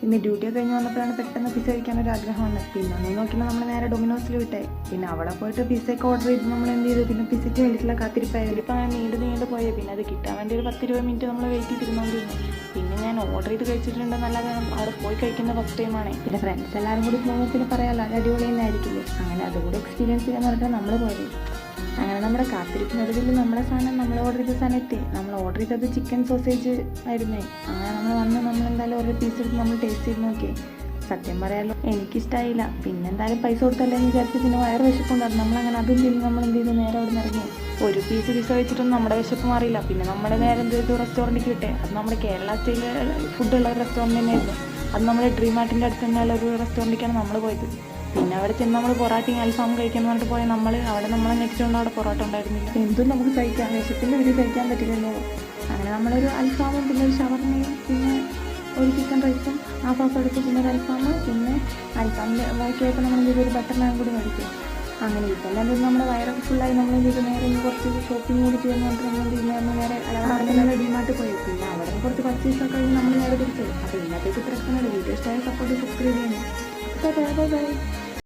ഇന്ന് ഡ്യൂട്ടിയൊക്കെ കഴിഞ്ഞ് വന്നപ്പോഴാണ് പെട്ടെന്ന് പിസ്സ കഴിക്കാനൊരു ആഗ്രഹം വന്നത്. പിന്നെ ഒന്നും നോക്കിയാൽ നമ്മൾ നേരെ ഡൊമിനോസിൽ വിട്ടേ. പിന്നെ അവിടെ പോയിട്ട് പിസ്സയൊക്കെ ഓർഡർ ചെയ്ത് നമ്മൾ എന്ത് ചെയ്തു, പിന്നെ പിസ്സയ്ക്ക് വേണ്ടിയിട്ടുള്ള കാത്തിരിപ്പായാലും ഇപ്പം അങ്ങനെ നീണ്ട് പോയേ. പിന്നെ അത് കിട്ടാൻ വേണ്ടി ഒരു 10-20 മിനിറ്റ് നമ്മൾ വെയിറ്റ് ചെയ്തിരുന്നോണ്ടിരുന്നു. പിന്നെ ഞാൻ ഓർഡർ ചെയ്ത് കഴിച്ചിട്ടുണ്ടെന്നല്ലാതെ അവിടെ പോയി കഴിക്കുന്ന ഫസ്റ്റ് ടൈമാണ്. പിന്നെ ഫ്രണ്ട്സ് എല്ലാവരും കൂടി പോകുമ്പോൾ പിന്നെ പറയാമല്ലോ, അത് അടിപൊളി തന്നെ ആയിരിക്കില്ലേ. അങ്ങനെ അതുകൂടി എക്സ്പീരിയൻസ് ചെയ്യാൻ പറഞ്ഞിട്ട് നമ്മൾ പോയത്. അങ്ങനെ നമ്മുടെ കാത്തിരിപ്പിനൊടുവിൽ നമ്മളെ സാധനം, നമ്മൾ ഓർഡർ ചെയ്ത സാധനം എത്തി. നമ്മൾ ഓർഡർ ചെയ്തത് ചിക്കൻ സോസേജ് ആയിരുന്നേ. അങ്ങനെ നമ്മൾ എന്തായാലും ഓരോ പീസ് എടുത്ത് നമ്മൾ ടേസ്റ്റ് ചെയ്ത് നോക്കി. സത്യം പറയാമല്ലോ, എനിക്കിഷ്ടമായില്ല. പിന്നെ എന്തായാലും പൈസ കൊടുത്തല്ലേന്ന് വിചാരിച്ച് പിന്നെ വയറ് വിശപ്പുണ്ടായിരുന്നു. നമ്മളങ്ങനെ അതും തിന്ന് നമ്മൾ എന്ത് ചെയ്തു, നേരെ അവിടെ നിന്ന് ഇറങ്ങി. ഒരു പീസ് പിസ്സ കഴിച്ചിട്ടൊന്നും നമ്മുടെ വിശപ്പ് മാറിയില്ല. പിന്നെ നമ്മൾ നേരെ എന്ത് ചെയ്തു, റെസ്റ്റോറൻറ്റിലേക്ക് വിട്ടേ. അത് നമ്മുടെ കേരള സ്റ്റൈൽ ഫുഡുള്ള ഒരു റെസ്റ്റോറൻറ്റ് തന്നെയായിരുന്നു. അത് നമ്മുടെ ഡ്രീം ആർട്ടിൻ്റെ അടുത്ത് തന്നെയുള്ള ഒരു റെസ്റ്റോറൻറ്റിലേക്കാണ് നമ്മൾ പോയത്. പിന്നെ അവിടെ ചെന്ന് നമ്മൾ പൊറാട്ടയും അൽഫാമും കഴിക്കാമെന്ന് പറഞ്ഞിട്ട് പോയാൽ അവിടെ നമ്മളെ ഞെട്ടിച്ചുകൊണ്ട് അവിടെ പൊറോട്ട ഉണ്ടായിരുന്നില്ല. എന്തും നമുക്ക് കഴിക്കാം, വിശപ്പിൻ്റെ ഒരു കഴിക്കാൻ പറ്റില്ലല്ലോ. അങ്ങനെ നമ്മളൊരു അൽഫാമും പിന്നെ ഒരു ഷവർമയും പിന്നെ ഒരു ചിക്കൻ റൈസും ആ സോസ് എടുത്ത് പിന്നെ ഒരു അൽഫാമ്, പിന്നെ അൽഫാമിൻ്റെ ബാക്കിയായിട്ട് നമ്മൾ ഒരു ബട്ടർ നാൻ കൂടി മേടിക്കും. അങ്ങനെ ഇതെല്ലാം നമ്മുടെ വയറൊക്കെ ഫുള്ളായി. നമ്മൾ നേരെ കുറച്ച് ഷോപ്പിംഗ് കൂടി ചെയ്യുന്ന പറഞ്ഞിട്ട് നമ്മൾ നേരെ അവിടെ ഡിമാർട്ട് പോയി. പിന്നെ അവിടെ കുറച്ച് പർച്ചേസൊക്കെ കഴിഞ്ഞ് നമ്മൾ നേരെ തിരിച്ചു. അപ്പോൾ ഇന്നത്തേക്ക് പ്രശ്നമില്ല. വീഡിയോ ഇഷ്ടമായ സപ്പോർട്ട് സബ്സ്ക്രൈബ് ചെയ്യണം. ബൈ.